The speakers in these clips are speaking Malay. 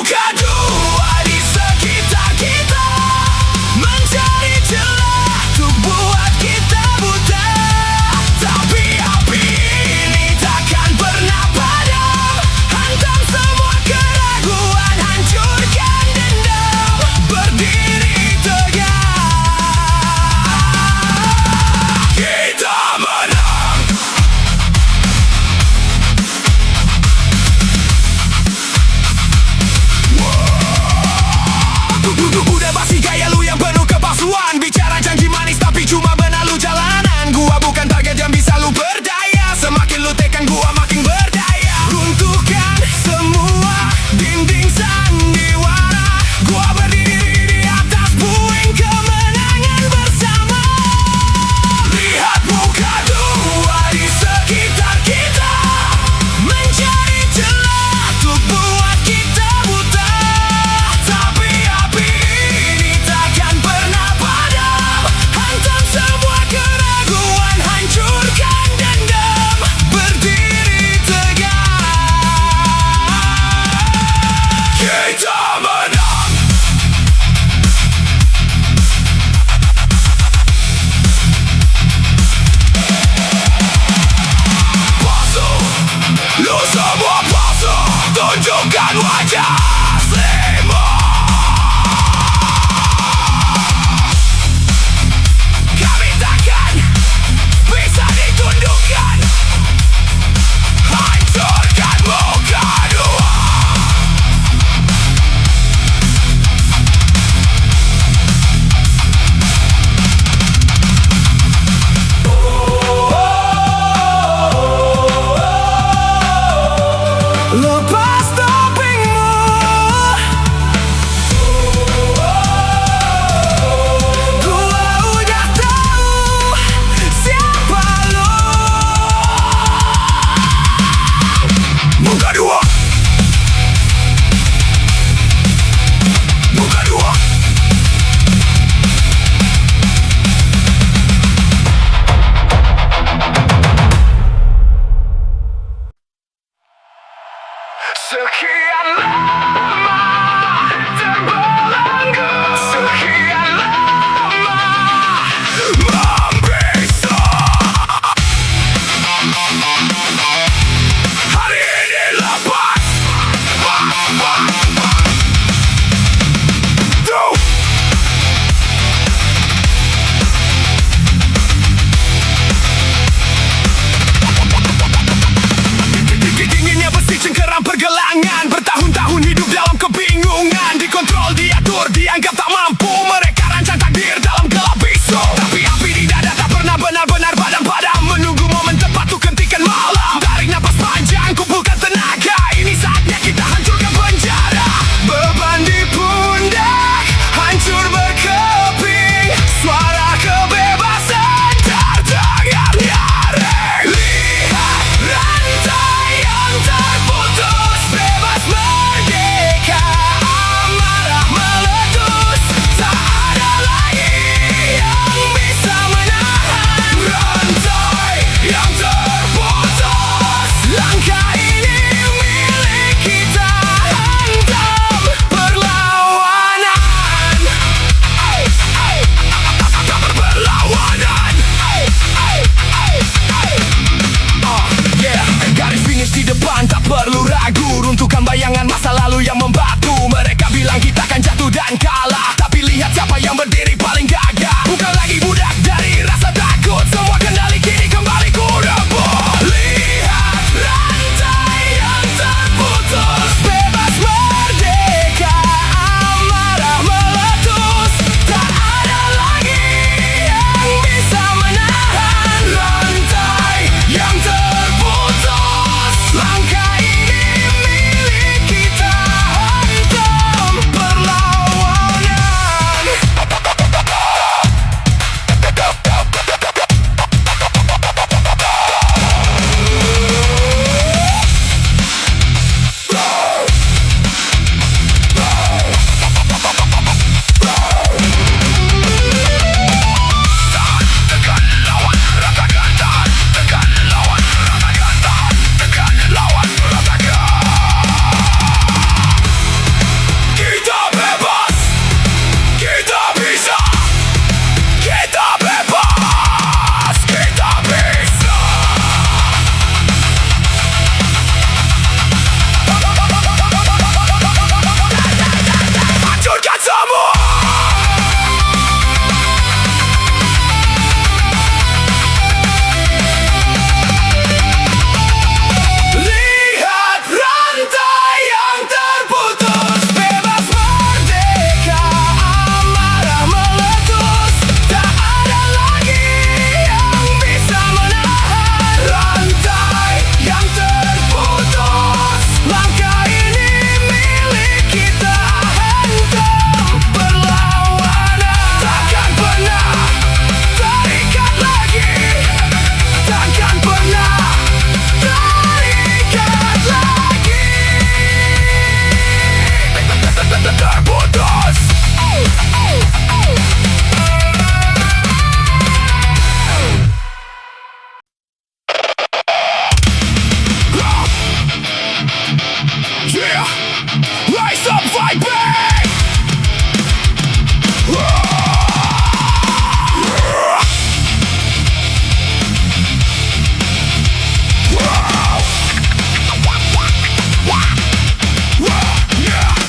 muka dua di sekitar kita, mencari celah untuk buat kita buta. Tapi api ini takkan pernah padam, hantam semua keraguan, hancurkan dendam, berdiri tegak. Kita menang. Udah basi gaya lu yang penuh kepalsuan, bicara janji manis tapi cuma benalu jalanan. Gua bukan target yang bisa lu berdaya, semakin lu tekan gua makin berdaya. Runtuhkan semua dinding sandiwara, gua berdiri di atas puing kemenangan bersama. Lihat muka dua di sekitar kita, mencari celah untuk buat kita buta. Tapi api ini takkan pernah padam, hantam semua keraguan, hancurkan dendam, berdiri tegak. Kita menang. Palsu, lu semua palsu, tunjukkan wajah aslimu. Kami takkan bisa ditundukkan, hancurkan muka dua. Lepas topengmu, gua udah tahu siapa lo. Muka dua, muka dua. Sekian lama terbelenggu, sekian lama membisa. Hari ini lepas. Tuh. Dinginnya besi cengkeram pergelangan, bertahun-tahun hidup dalam Yeah, rise up, fight back.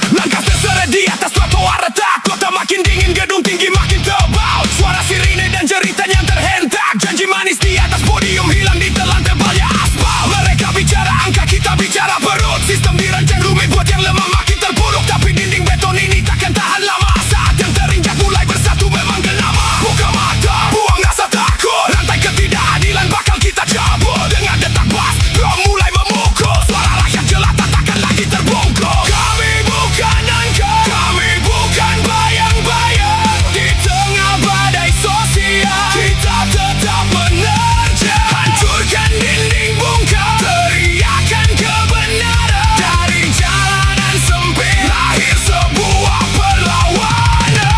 Langkah terseret di atas trotoar retak, kota makin dingin, gedung tinggi makin tebal. Suara sirine dan jeritan yang terhentak, janji manis di atas podium hilang di telan tebalnya aspal. Mereka bicara angka, kita bicara perut. Sistem dirancang rumit buat yang lemah makin terpuruk, tapi dinding beton ini takkan tahan lama. Saat yang terinjak mulai bersatu memang genama. Buka mata, buang rasa takut, rantai ketidakadilan bakal kita cabut. Dengan detak bas, drum mulai memukul, suara rakyat jelata takkan lagi terbungkuk. Kami bukan angka, kami bukan bayang-bayang. Di tengah badai sosial, kita tetap menerjang. Hancurkan dinding bungkam, teriakan kebenaran. Dari jalanan sempit, lahir sebuah perlawanan.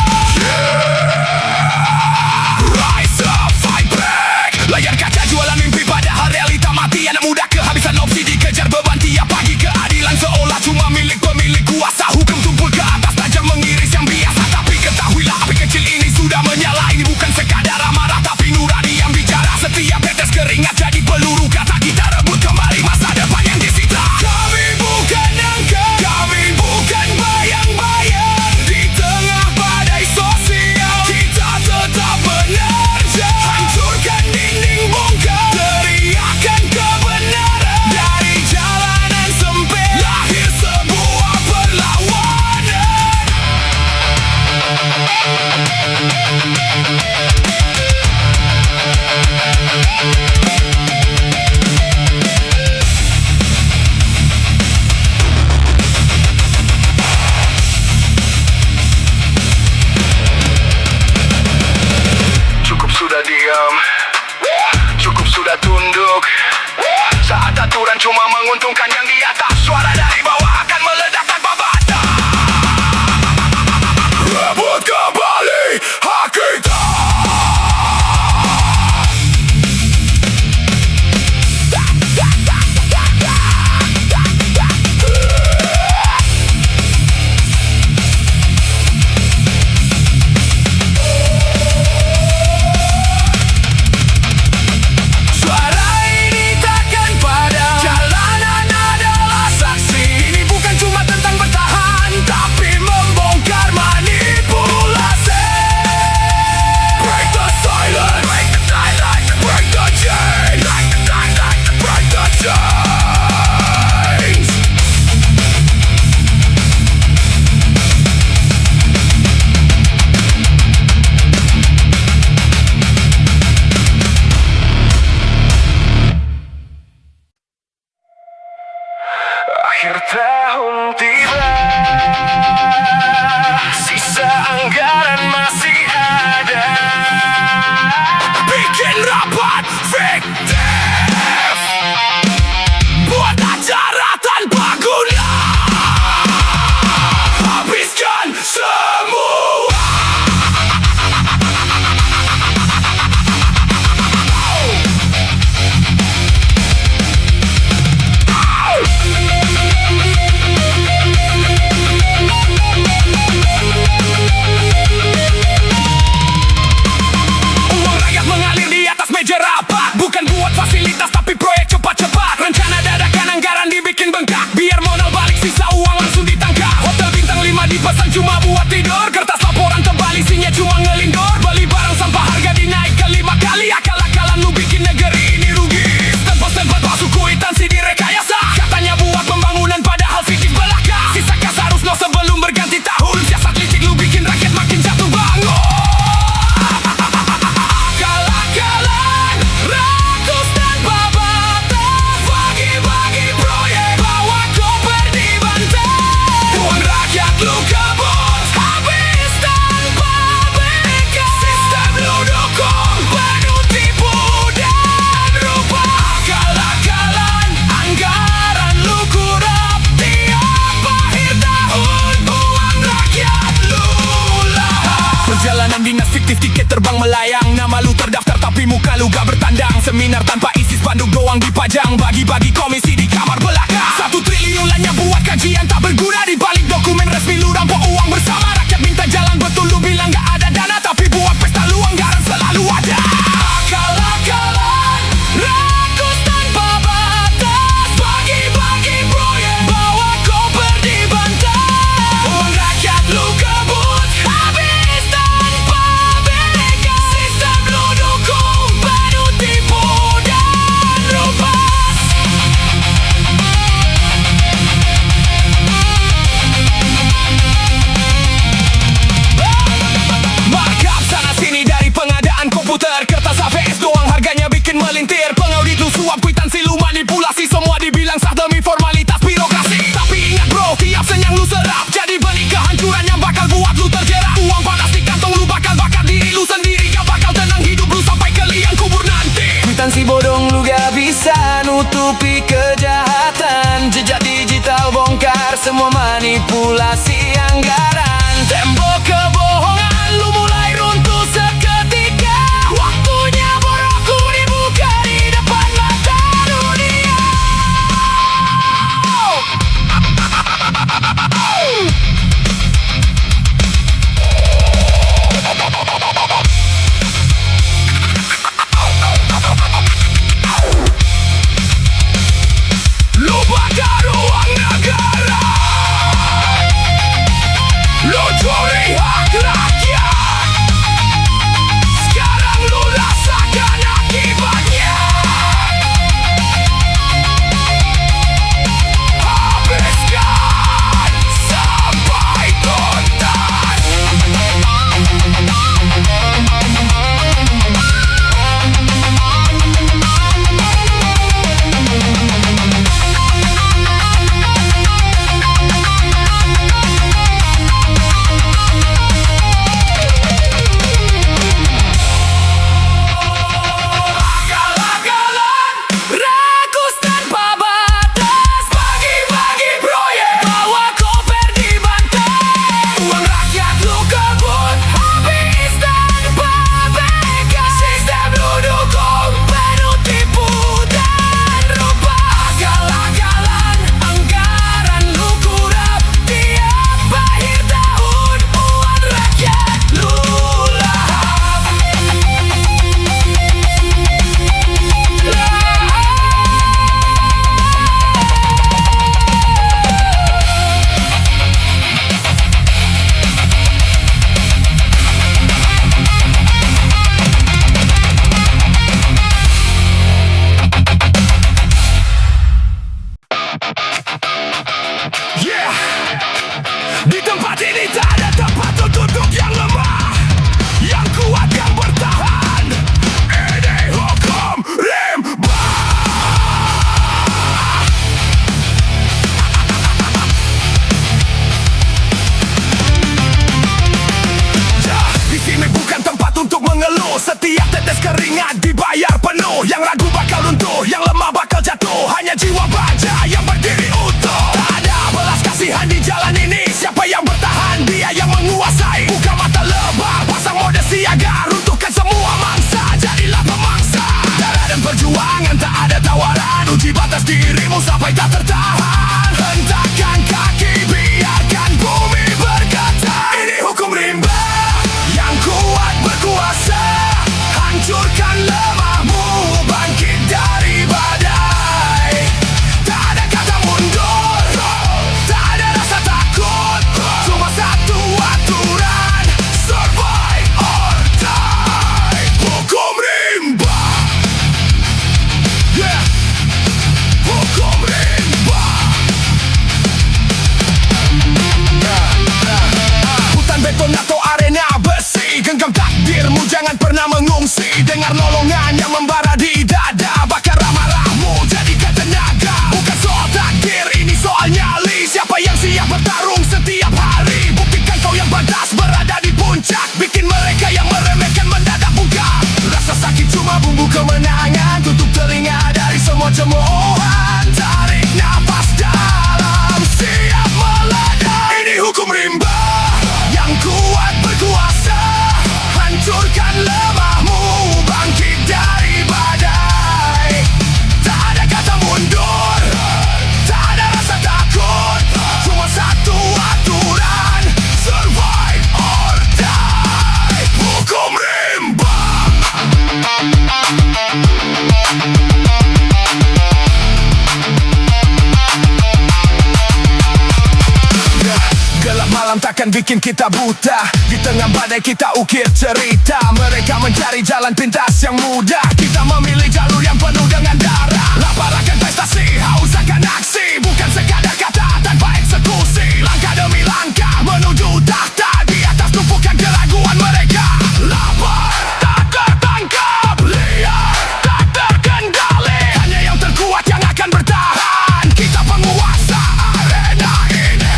Rise up, fight back. Layar kaca jualan mimpi padahal realita mati. Anak muda kehabisan opsi, dikejar beban tiap pagi. Keadilan seolah cuma milik pemilik kuasa. Hukum tumpul ke atas, tajam mengiris yang biasa. Tapi ketahuilah api kecil ini sudah menyala. Ini bukan sekadar amarah tapi nurani yang bicara. Setiap tetes keringat jadi peluru, kata kita rebut kembali masa depan yang disita. Kami bukan angka, kami bukan bayang-bayang. Di tengah badai sosial, kita tetap menerjang. Hancurkan dinding bungkam, teriakan kebenaran. Dari jalanan sempit, lahir sebuah perlawanan. Cukup sudah diam, cukup sudah tunduk. Saat aturan cuma menguntungkan yang di atas, suara dari bawah akan meledak tanpa batas. Rebut kembali hak kita. Suara ini takkan padam, jalanan adalah saksi. Ini bukan cuma tentang bertahan, tapi membongkar manipulasi. Break the silence, break the silence, break the chain, break the silence, break the chains. Akhir tahun tiba, sisa anggaran masih ada. Bikin rapat fiktif, buat acara tanpa guna. Habiskan semua. Uang rakyat mengalir di atas meja rapat, bukan buat fasilitas tapi proyek cepat-cepat. Rencana dadakan anggaran dibikin bengkak, biar modal balik sisa uang langsung ditangkap. Hotel bintang 5 dipesan cuma buat tidur, kertas laporan tebal isinya cuma ngelindor. Beli barang sampah harga dinaik ke 5 kali, akal-akalan lu bikin negeri ini rugi. Stempel-stempel palsu kuitansi direkayasa, katanya buat pembangunan padahal fiktif belaka. Sisa kas harus no sebelum berganti tahun, siasat licik lu bikin rakyat makin jatuh bangun. Akal-akalan, rakus tanpa batas, bagi-bagi proyek, bawa koper di bantai. Uang rakyat lu kebut, habis tanpa berikan. Sistem lu dukung, penuh tipu dan rupa. Akal-akalan, anggaran lu kurap tiap akhir tahun. Uang rakyat lu lahap. Perjalanan dinas fiktif, tiket terbang melayang. Nama lu terdaftar tapi muka lu gak bertandang. Seminar tanpa isi spanduk doang dipajang. Bagi-bagi komisi di kamar belakang. 1 triliun lainnya buat janji yang tak berguna. Di balik dokumen resmi lu rampok uang bersama. Rakyat minta jalan betul, lu bilang gak ada dana, tapi buat pesta lu anggaran selalu ada. Akal-akalan rakus tanpa batas, bagi-bagi proyek, bawa koper di bantal. Uang rakyat lu kebut habis tanpa beka. Sistem lu dukung penuh tipu dan rupas. Markup sana sini dari pengadaan komputer, kertas AVS doang harganya bikin melintir. Pengaudit lu suap, kwitansi lu manipulasi, semua dibilang sah demi formalitas birokrasi. Tapi ingat bro, tiap senyang lu serap jadi benih kehancuran yang bakal buat lu terjerat. Uang panas di kantong lu bakal bakar diri lu sendiri, gak bakal tenang hidup lu sampai ke liang kubur nanti. Kwitansi bodong lu gak bisa nutupi kejahatan, jejak digital bongkar semua manipulasi anggaran. Tembok kebohongan lu mulai runtuh seketika. Waktunya borokku dibuka di depan mata dunia. Lu bakar uang negara, lu curi hak rakyat. Sekarang lu rasakan akibatnya. Habiskan sampai tuntas. Akal-akalan rakus tanpa batas, bagi-bagi proyek, bawa koper di bantal. Uang rakyat lu kebut habis tanpa beka. Sistem lu dukung penuh tipu dan rupa. Akal-akalan anggaran lu kurap tiap akhir tahun. Uang rakyat lu lahap. Yeah, di tempat ini tak ada tempat untuk yang lemah, yang kuat yang bertahan. Ini hukum rimba. Ya, di sini bukan tempat untuk mengeluh. Setiap tetes keringat dibayar penuh. Yang ragu bakal runtuh, yang lemah bakal jatuh. Hanya jiwa baja yang berdiri utuh. Tak ada belas kasihan di jalan ini. Siapa yang bertahan, dia yang menguasai. Buka mata lebar, pasang mode siaga. Runtuhkan semua mangsa, jadilah pemangsa. Darah dan perjuangan, tak ada tawaran. Uji batas dirimu sampai tak tertahan. Hentakkan kaki, biarkan bumi berkata. Ini hukum rimba, yang kuat berkuasa. Hancurkan lemahmu, bangkit dari badai. Tak ada kata mundur, tak ada rasa takut. Cuma satu aturan, survive or die. Hukum rimba. Yeah, hukum rimba. Hutan beton atau arena besi, genggam takdirmu, jangan pernah mengungsi. Dengar nolongan yang membara di dada. Bakar amarahmu, jadikan tenaga. Bukan soal takdir, ini soal nyali. Siapa yang siap bertarung setiap hari. Buktikan kau yang batas berada di puncak. Bikin mereka yang meremehkan mendadak buka. Rasa sakit cuma bumbu kemenangan. Tutup telinga dari semua cemoohan. Tarik nafas dalam, siap meledak. Ini hukum rimba, yang kuat berkuasa. Hancurkan lemahmu, bangkit dari badai. Tak ada kata mundur, tak ada rasa takut. malam takkan bikin kita buta. Di tengah badai kita ukir cerita. Mereka mencari jalan pintas yang mudah, kita memilih jalur yang penuh dengan darah. Lapar akan prestasi, haus akan aksi, bukan sekadar kata tanpa eksekusi. Langkah demi langkah menuju tahta, di atas tumpukan keraguan mereka. Lapar tak tertangkap, liar tak terkendali, hanya yang terkuat yang akan bertahan. Kita penguasa arena ini,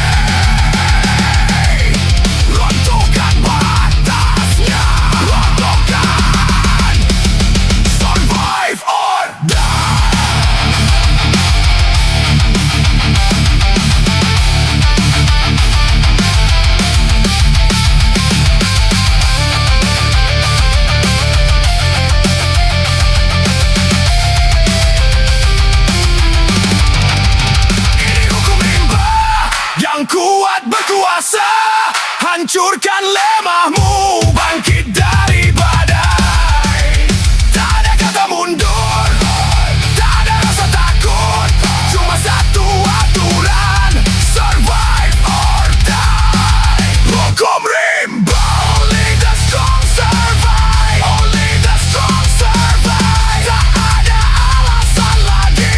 runtuhkan batasnya, runtuhkan. Survive or die. Yang kuat berkuasa, hancurkan lemahmu, bangkit dari badai. Tak ada kata mundur, tak ada rasa takut, cuma satu aturan: survive or die. Hukum rimba, only the strong survive, only the strong survive. Tak ada alasan lagi,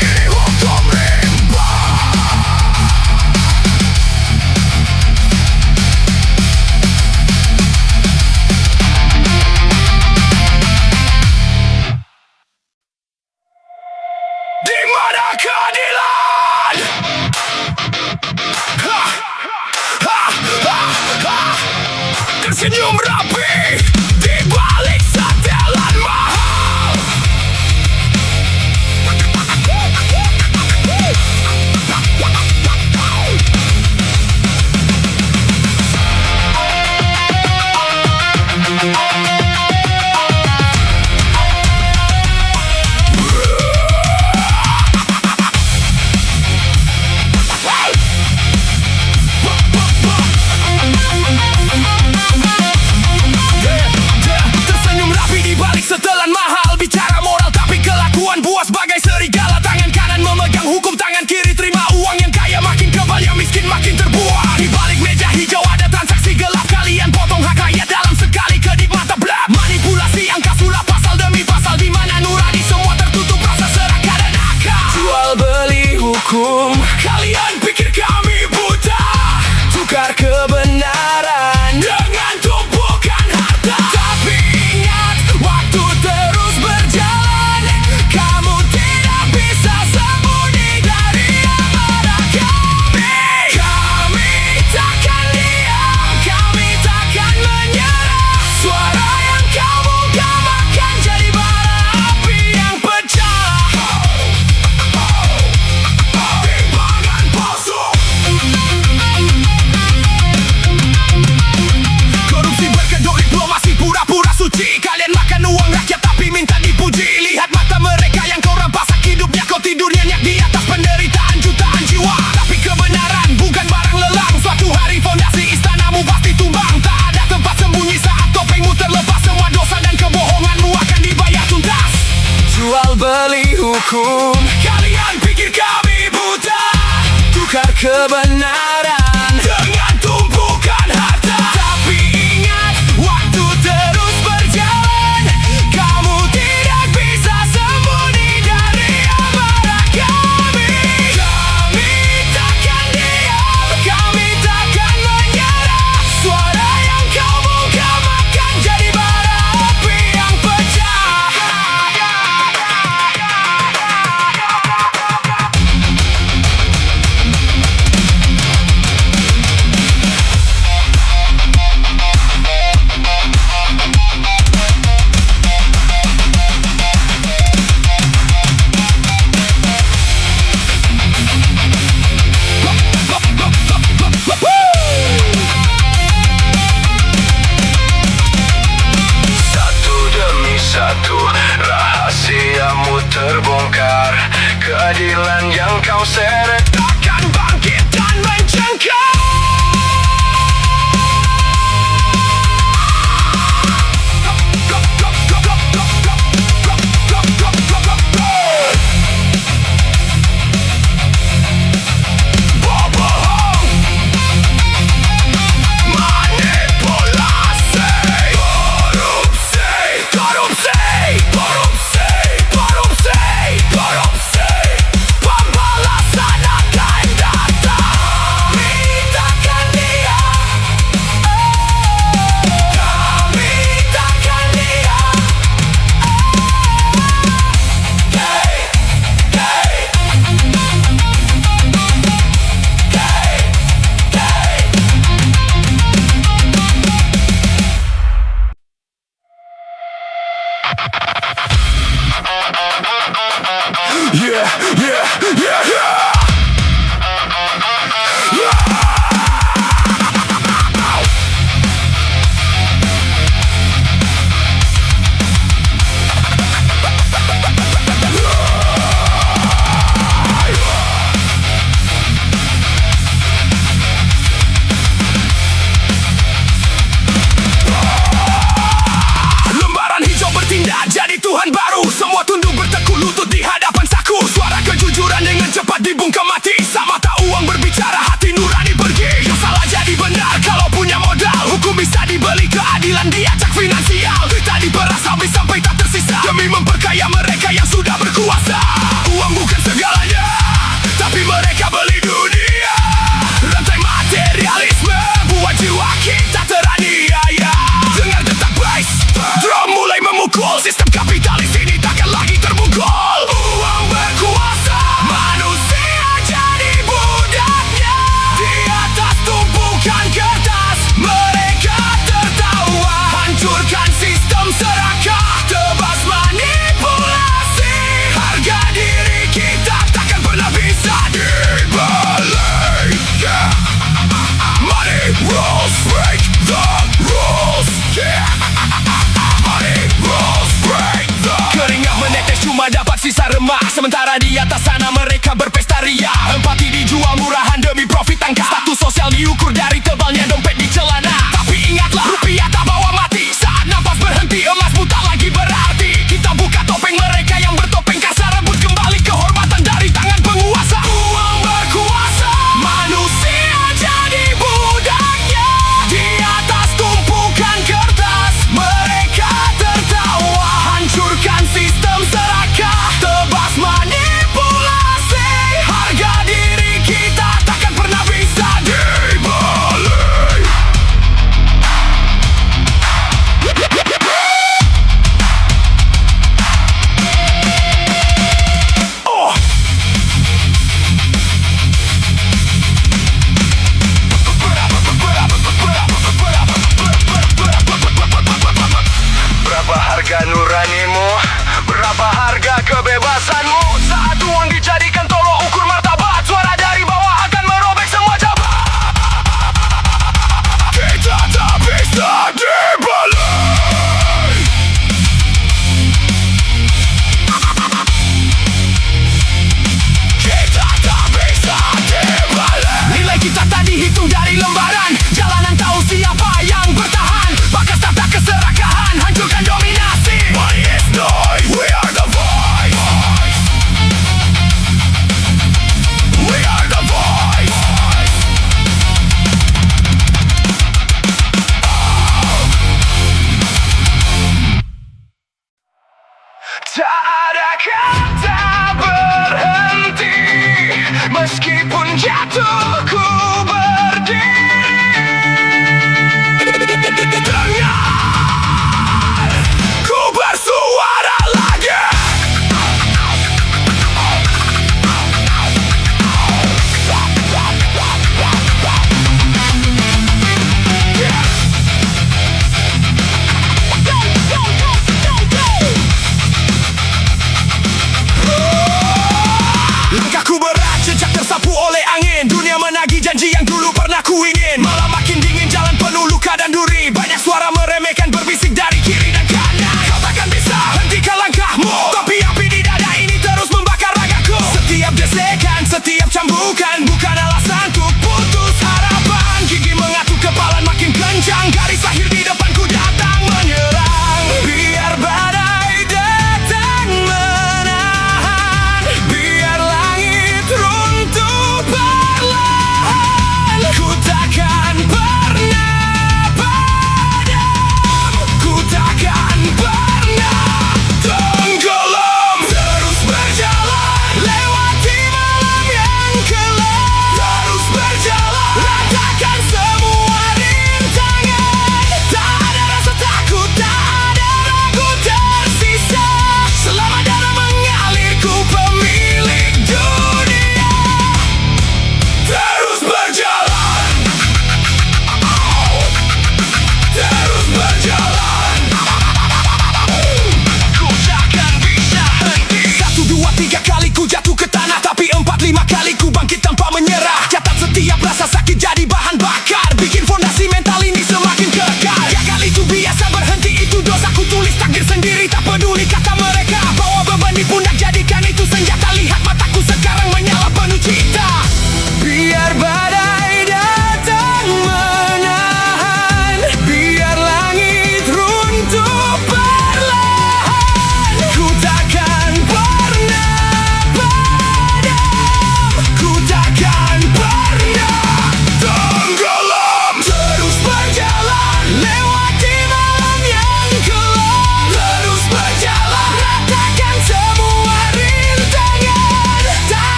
ini hukum rimba. Di mana keadilan? Ha, ha, ha, ha. Tersenyum rapi di balik setelan mahal. Tersenyum rapi di balik setelan mahal. Bicara moral tapi kelakuan buas bagai serigala. Tangan kanan memegang hukum, tangan kiri terima uang. Yang kaya makin kebal, yang miskin makin terbuang. Di balik meja hijau ada transaksi gelap. Kalian potong hak rakyat dalam sekali kedip mata blak. Manipulasi angka sulap pasal demi pasal, di mana nurani semua tertutup rasa serakah dan akal. Jual beli hukum, kalian pikir kami buta? Tukar kebenaran dengan tumpukan harta. Tapi ingat, waktu terus berjalan, kamu tidak bisa sembunyi dari amarah kami. Kami takkan diam, kami takkan menyerah. Suara yang kau bungkam akan jadi bara api yang pecah. Timbangan palsu, korupsi berkedok, diplomasi pura-pura suci. Kalian makan uang rakyat tapi minta dipuji. Lihat mata mereka yang kau rampas hak hidupnya. Kau tidur nyenyak di atas penderitaan jutaan jiwa. Tapi kebenaran bukan barang lelang. Suatu hari fondasi istanamu pasti tumbang. Tak ada tempat sembunyi saat topengmu terlepas. Semua dosa dan kebohonganmu akan dibayar tuntas. Jual beli hukum, kalian pikir kami buta? Tukar kebenaran dengan tumpukan harta. Tapi ingat, waktu terus berjalan, kamu tidak bisa sembunyi dari amarah kami. Kami takkan diam, kami takkan menyerah. Suara yang kau bungkam akan jadi bara api yang pecah. dibungkam mati. Sama tak uang berbicara, hati nurani pergi. Yang salah jadi benar kalau punya modal. Hukum bisa dibeli, keadilan diacak finansial. Tak diperas habis sampai tak tersisa, demi memperkaya mereka yang sudah berkuasa. Uang bukan segalanya, tapi mereka beli dunia. Rantai materialisme buat jiwa kita teraniaya. Dengar detak bass, drum mulai memukul. Sistem kapitalis ini takkan lagi terbungkul. Uang berkuasa, manusia jadi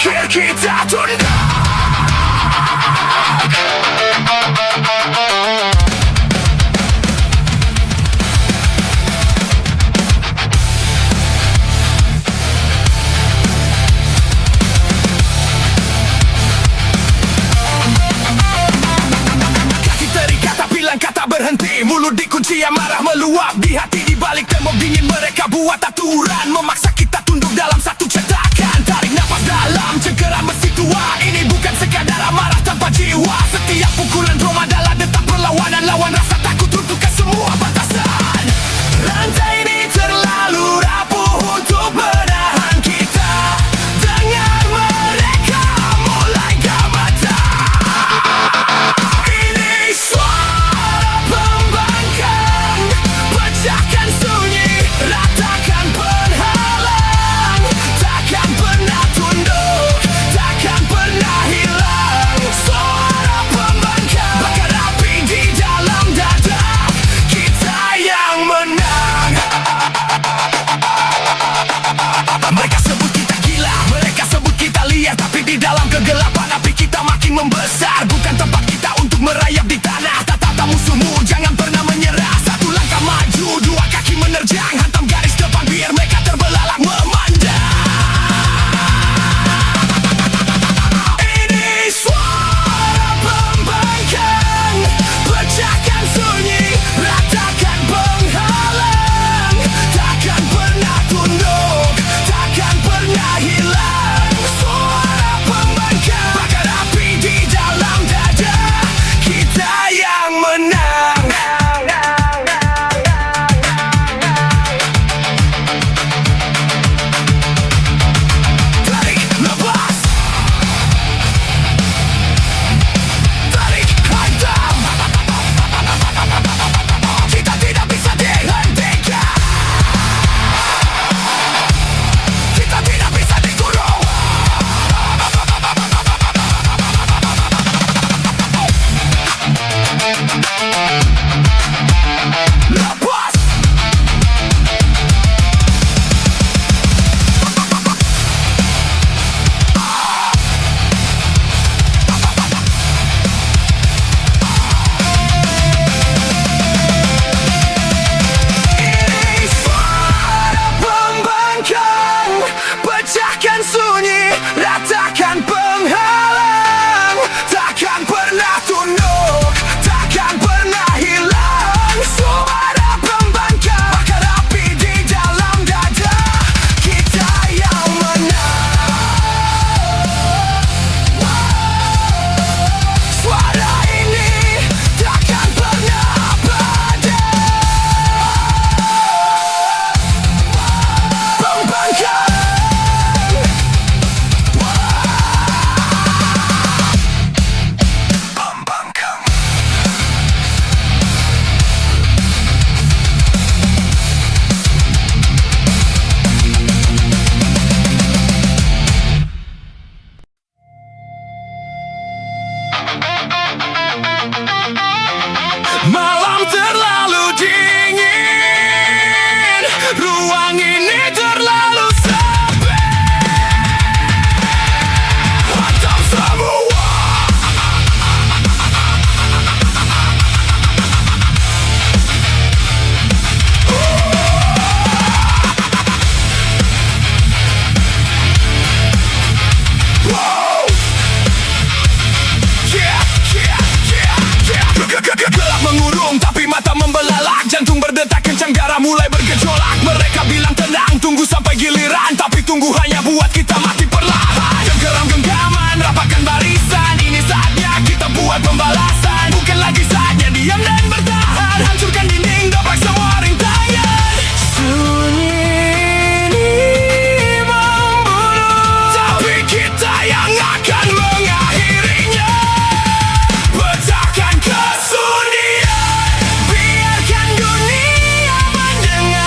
terakhir kita tunda. Kaki terikat tapi langkah tak berhenti. Mulut dikunci, amarah meluap di hati. Di balik tembok dingin mereka buat aturan, memaksa kita tunduk dalam satu cetakan. Tarik nafas dalam, cengkeram mesin tua. Ini bukan sekadar amarah tanpa jiwa. Setiap pukulan Roma adalah detak perlawanan. Lawan rasa takut runtuhkan semua batasan. Rantai ini terlalu rapuh untuk menahan kita. Dengar mereka mulai gemetar. Ini suara pembangkang, pecahkan sunyi, ratakan penghalang. Takkan pernah tunduk, takkan pernah hilang. Suara pembangkang, bakar api di dalam dada. Kita yang menang. Mereka sebut kita gila, mereka sebut kita liar, tapi di dalam kegelapan api kita makin membesar. Bukan tempat kita untuk merayap di tanah. Tatap musuhmu, jangan pernah menyerah. Satu langkah maju, dua kaki menerjang. Hantam garis depan biar mereka terbelalak memandang. Ini suara pembangkang, pecahkan sunyi, ratakan penghalang. Takkan pernah tunduk, takkan pernah hilang. Suara pembangkang, bakar api di dalam dada. Kita yang menang. Tarik nafas, tarik hantam. Kita tidak bisa dihentikan, kita tidak bisa dikurung. Lepas. Ini suara pembangkang, pecahkan sunyi, ratakan penghalang. Takkan pernah tunduk, takkan pernah hilang. Suara pembangkang, bakar api di dalam dada. Kita yang menang. Suara ini takkan pernah padam. Pembangkang. Pembangkang. Malam terlalu dingin, ruang ini terlalu sepi. Hantam semua. Wow. Yeah, yeah, yeah, yeah. Gelap mengurung tapi mata membelalak. Jantung berdetak kencang, darah mulai bergejolak. Mereka bilang tenang, tunggu sampai giliran, tapi tunggu hanya buat kita mati perlahan. Cengkeram genggaman, rapatkan barisan. Ini saatnya kita buat pembalasan. Bukan lagi saatnya diam dan bertahan. Hancurkan dinding, dobrak semua rintangan. Sunyi ini membunuh, tapi kita yang akan mengakhirinya. Pecahkan kesunyian, biarkan dunia mendengar.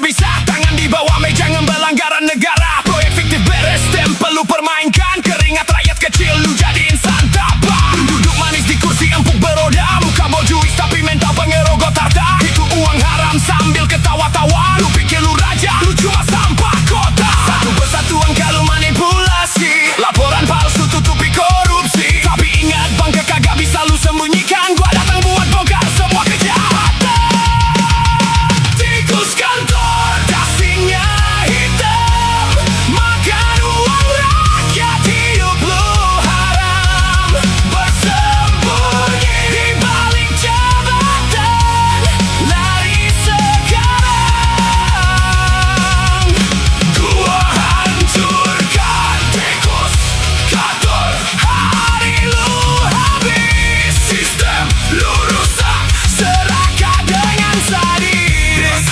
terpisah, tangan di bawah meja ngebelanggaran negara. Proyek fiktif beres, stempel lu permainkan. Keringat rakyat kecil lu jadiin santapan. Duduk manis di kursi empuk beroda, muka bojuis tapi mental pengerogot harta. Itu uang haram sambil ketawa-tawa. Lu pikir lu raja, lu cuma sampah kota. Satu persatu angka lu manipulasi, laporan palsu tutupi korupsi. Tapi ingat bangke kagak bisa lu sembunyikan. Gua datang buat bongkar semua kejahatan. Tikus kantor, dasinya hitam, makan uang rakyat, hidup lu haram. Bersembunyi di balik jabatan, lari sekarang. Gua hancurkan tikus kantor, hari lu habis. Sistem lu rusak, serahkan dengan sadis.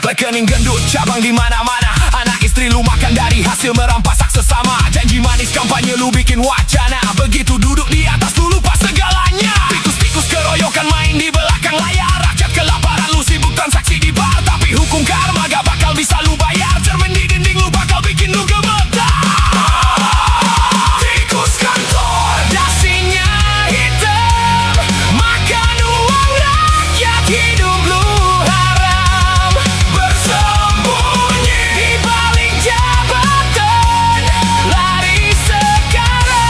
Rekening gendut cabang di mana-mana, anak istri lu makan dari hasil merampas hak sesama. Janji manis kampanye lu bikin wacana, begitu duduk di atas lu lupa segalanya. Tikus-tikus keroyokan main di belakang layar, rakyat kelaparan lu sibuk transaksi di bar. Tapi hukum karma gak bakal bisa lu bayar, cermin di dinding lu bakal bikin lu gemetar. Tikus kantor, dasinya hitam, makan uang rakyat, hidup lu haram. Bersembunyi di balik jabatan, lari sekarang.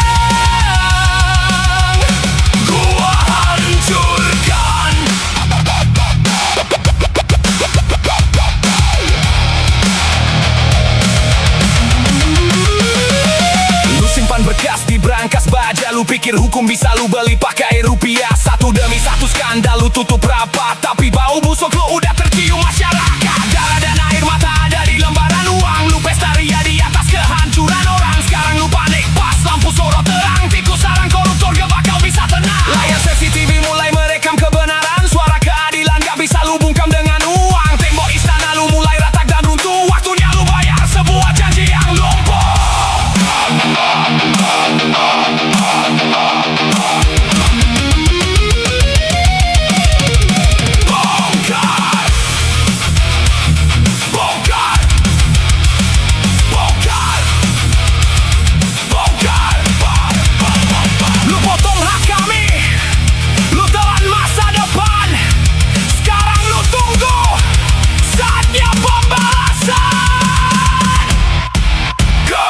Gua hancurkan. Lu simpan bekas di brankas baja, lu pikir hukum bisa lu beli pakai rupiah. Satu demi satu skandal lu tutup rapat, tapi bau busuk lu udah tercium masyarakat. Darah dan air mata ada di lembaran uang, lu pesta ria di atas kehancuran orang. Sekarang lu panik pas lampu sorot terang, tikus sarang koruptor gak bakal bisa tenang. Layar CCTV mulai merekam kebenaran, suara keadilan gak bisa lu bungkam dengan uang. Tembok istana lu mulai retak dan runtuh, waktunya lu bayar sebuah janji yang lumpuh. Bongkar, bongkar, bongkar, bongkar. Lu potong hak kami, lu telan masa depan. Sekarang lu tunggu, saatnya pembalasan. Go!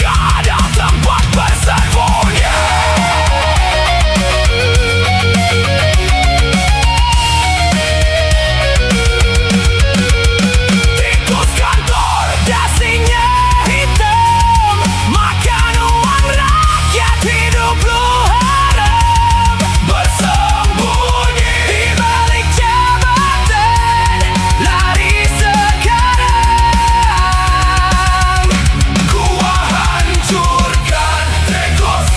Gak ada tempat bersembunyi. Tikus kantor, dasinya hitam, makan uang rakyat, hidup lu haram. Bersembunyi di balik jabatan, lari sekarang. Gua hancurkan tikus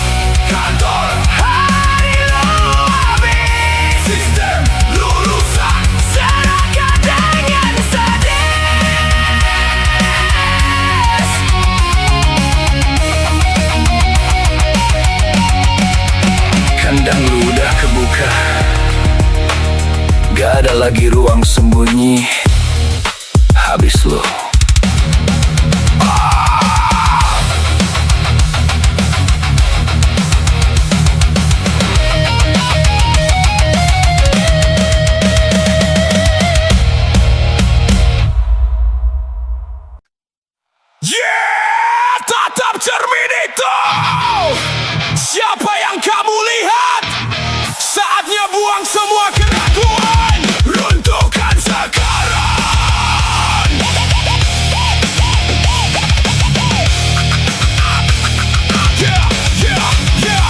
kantor, hari lu habis. Sistem lu rusak, serahkan dengan sadis. Kandang lu udah kebuka, gak ada lagi ruang sembunyi. Habis lu. Yeah, tatap cermin itu. Siapa yang kamu lihat? Saatnya buang semua keraguan, runtuhkan sekarang. Yeah, yeah, yeah.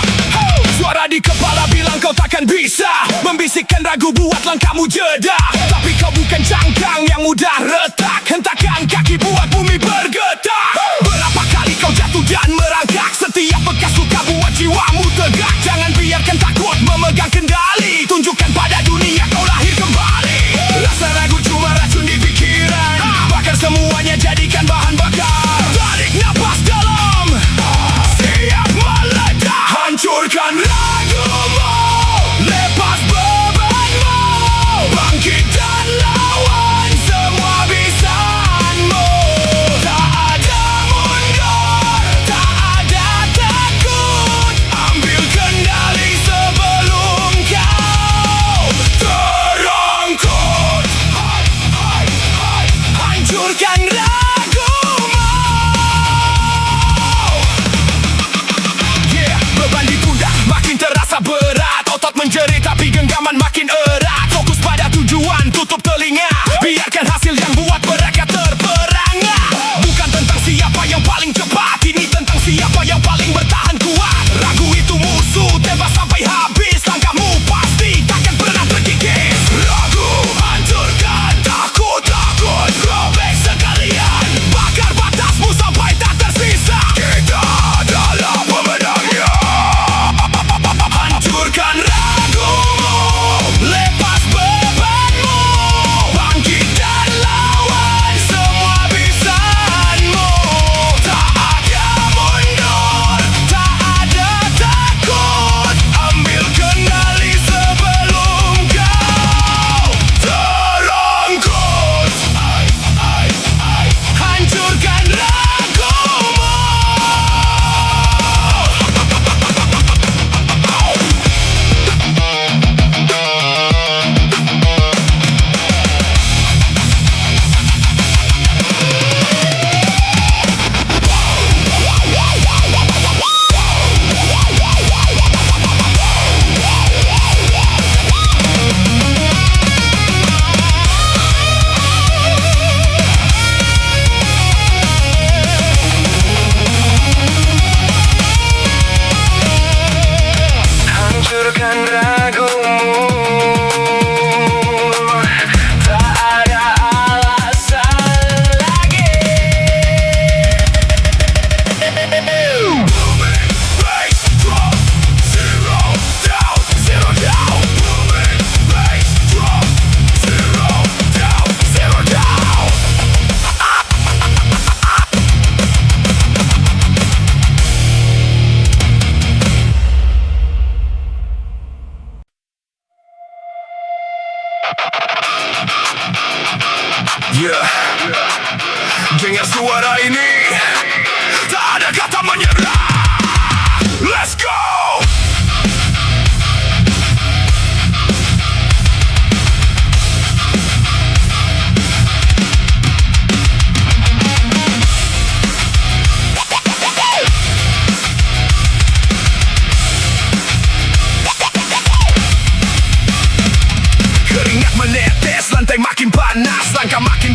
Suara di kepala bilang kau takkan bisa, membisikkan ragu buat langkahmu jeda. Tapi kau bukan cangkang yang mudah retak, hentakan kaki buat bumi bergetar. Berapa kali kau jatuh dan merangkak, setiap bekas luka buat jiwamu tegak. Jangan biarkan takut memegang kendali, tunjukkan pada dunia kau lahir kembali. Rasa ragu cuma racun di pikiran, bakar semuanya jadikan bahan bakar. Tarik napas dalam, siap meledak.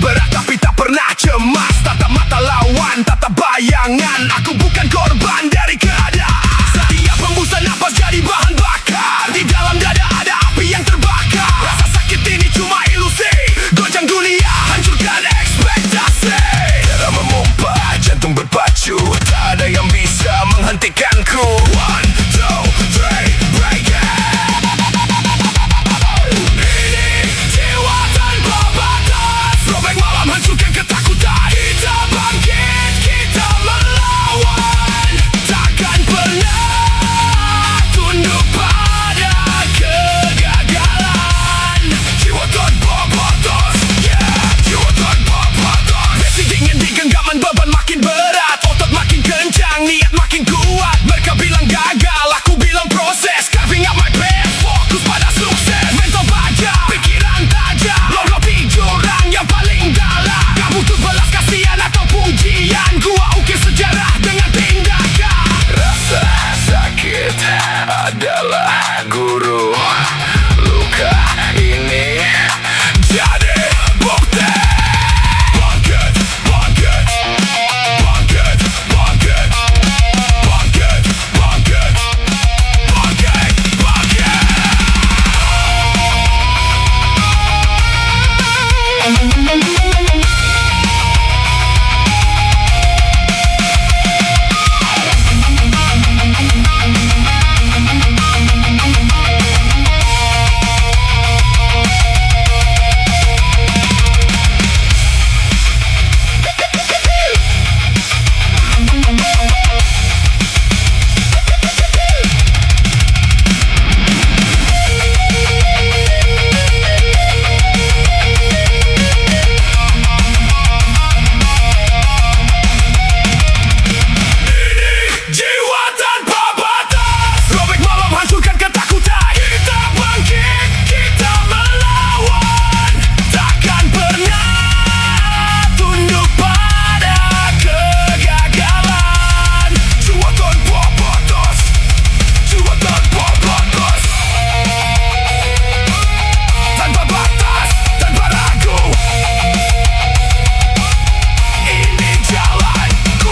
berat tapi tak pernah cemas. Tatap mata lawan, tatap bayangan. Aku bukan korban dari keadaan. Setiap hembusan napas jadi bahan bakar. Di dalam dada ada api yang terbakar. Rasa sakit ini cuma ilusi. Goncang dunia, hancurkan ekspektasi. Darah memompa, jantung berpacu. Tak ada yang bisa menghentikanku. 1, 2, 3, break it. Ini jiwa tanpa batas. Robek malam, hancurkan ketakutan. Kita bangkit, kita melawan. Takkan pernah tunduk pada kegagalan. Jiwa tanpa batas, yeah. Jiwa tanpa batas. Besi dingin di genggaman, beban makin berat. Otot makin kencang, niat makin kuat. Mereka bilang gagal, aku bilang proses. Carving up my path, fokus pada sukses. Mental baja, pikiran tajam. Lolopi jurang yang paling dalam. Gak butuh belas kasihan atau pujian. Gua ukir sejarah dengan tindakan. Rasa sakit adalah guru. Luka ini jadi bukti. Bangkit, bangkit, bangkit, bangkit, bangkit, bangkit, bangkit, bangkit. Jiwa tanpa batas. Robek malam, hancurkan ketakutan. Kita bangkit, kita melawan. Takkan pernah tunduk pada kegagalan. Jiwa tanpa batas. Jiwa tanpa batas. Tanpa batas, tanpa ragu. Ini jalanku.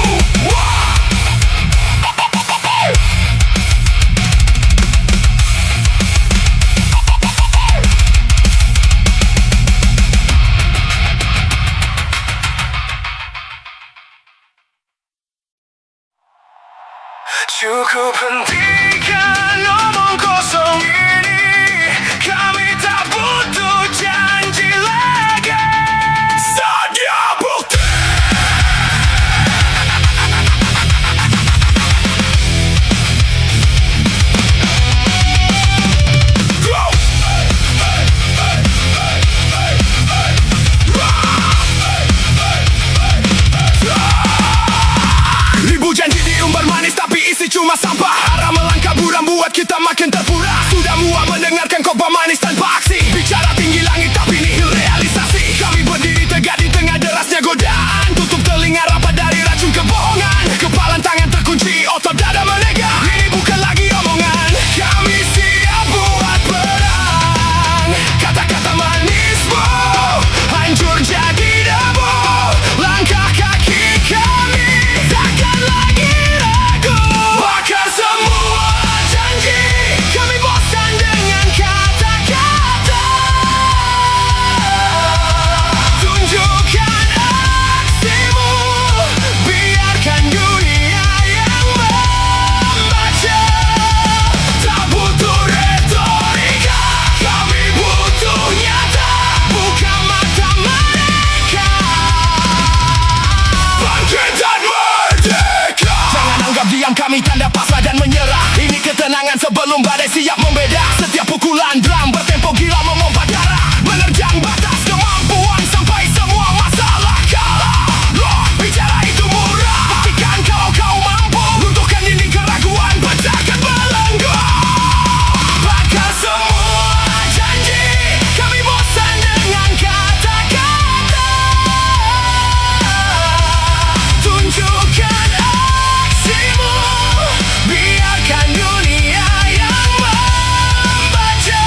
Cukup hentikan omong kosong ini. Kami tak butuh janji lagi. Saatnya bukti. Go! Ribu janji diumbar manis tapi isi cuma sampah. Arah melangkah buram buat kita makin terpuruk. Sudah muak mendengarkan khotbah manis tanpa aksi. Bicara tinggi langit tapi nihil realisasi. Kami berdiri tegak di tengah derasnya godaan. Tutup telinga rapat dari racun kebohongan. Kepalan tangan terkunci, otot dada menega. Ini bukan lagi omongan. Kami siap buat perang. Kata-kata manismu hancur jadi debu. Langkah kaki kami takkan lagi ragu. Bakar semua janji. Kami bosan dengan kata-kata. Tunjukkan aksimu. Biarkan dunia yang membaca. Tak butuh retorika. Kami butuh nyata. Buka mata mereka. Bangkit dan merdeka. Jangan anggap diam, kami tanda pasrah dan menyerah. Ini ketenangan sebelum badai siap membeda. Setiap pukulan drum bertempo gila memompa darah. Menerjang batas kemampuan sampai semua masalah kalah. Loh, bicara itu murah. Buktikan kalau kau mampu. Runtuhkan dinding keraguan, pecahkan belenggu. Bakar semua janji. Kami bosan dengan kata-kata. Tunjukkan aksimu. Biarkan dunia yang membaca.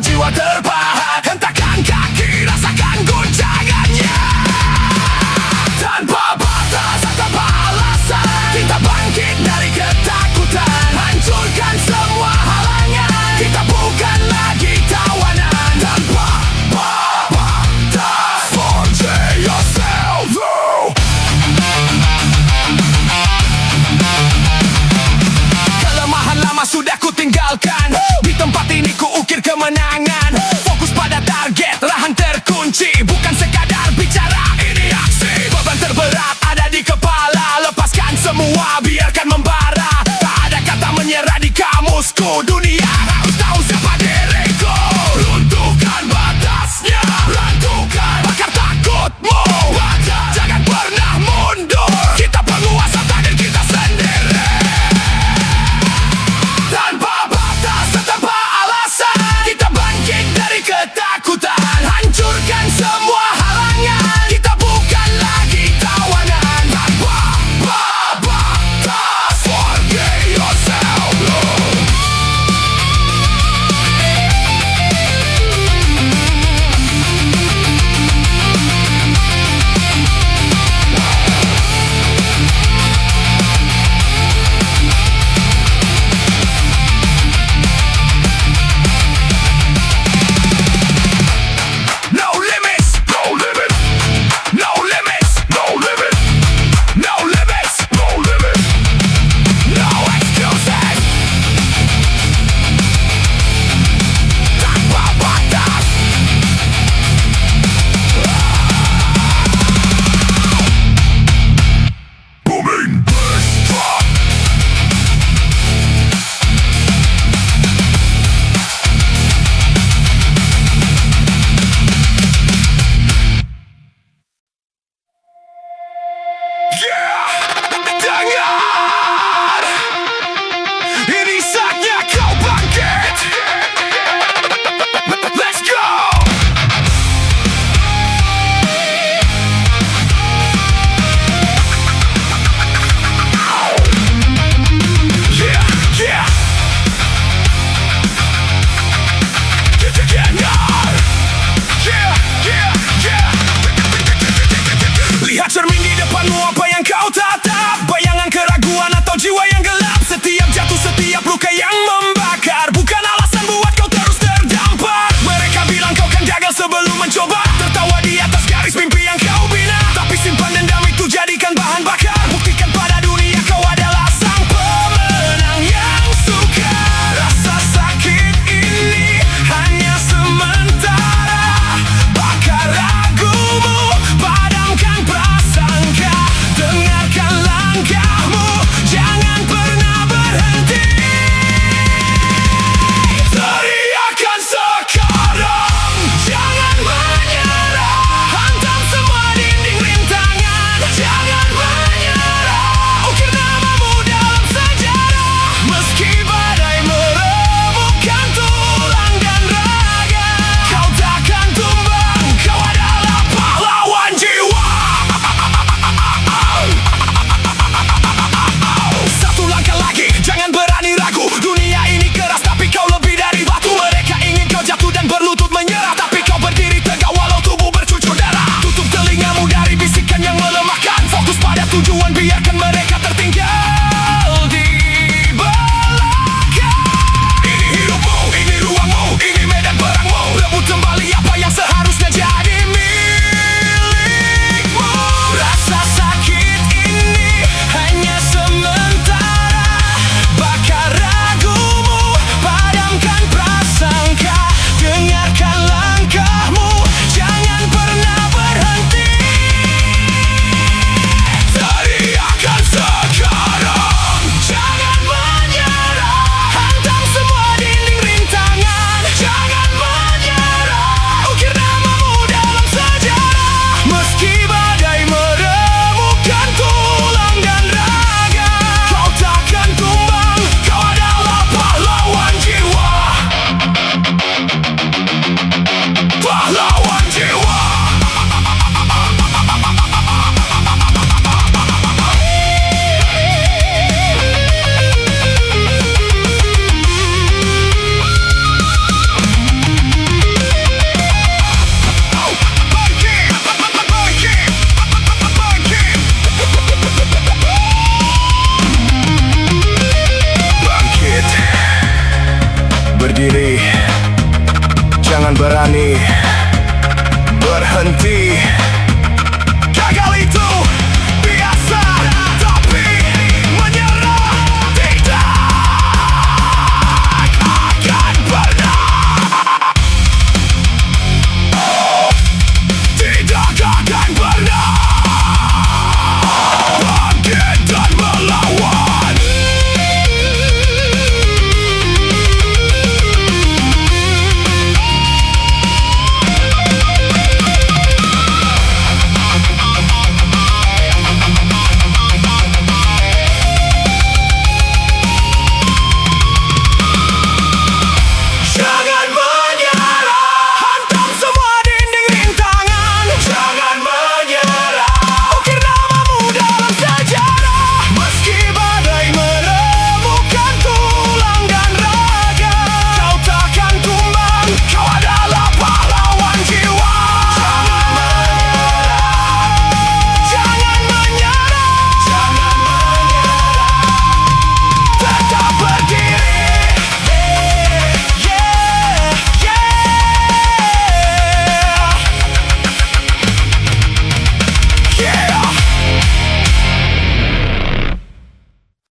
jiwa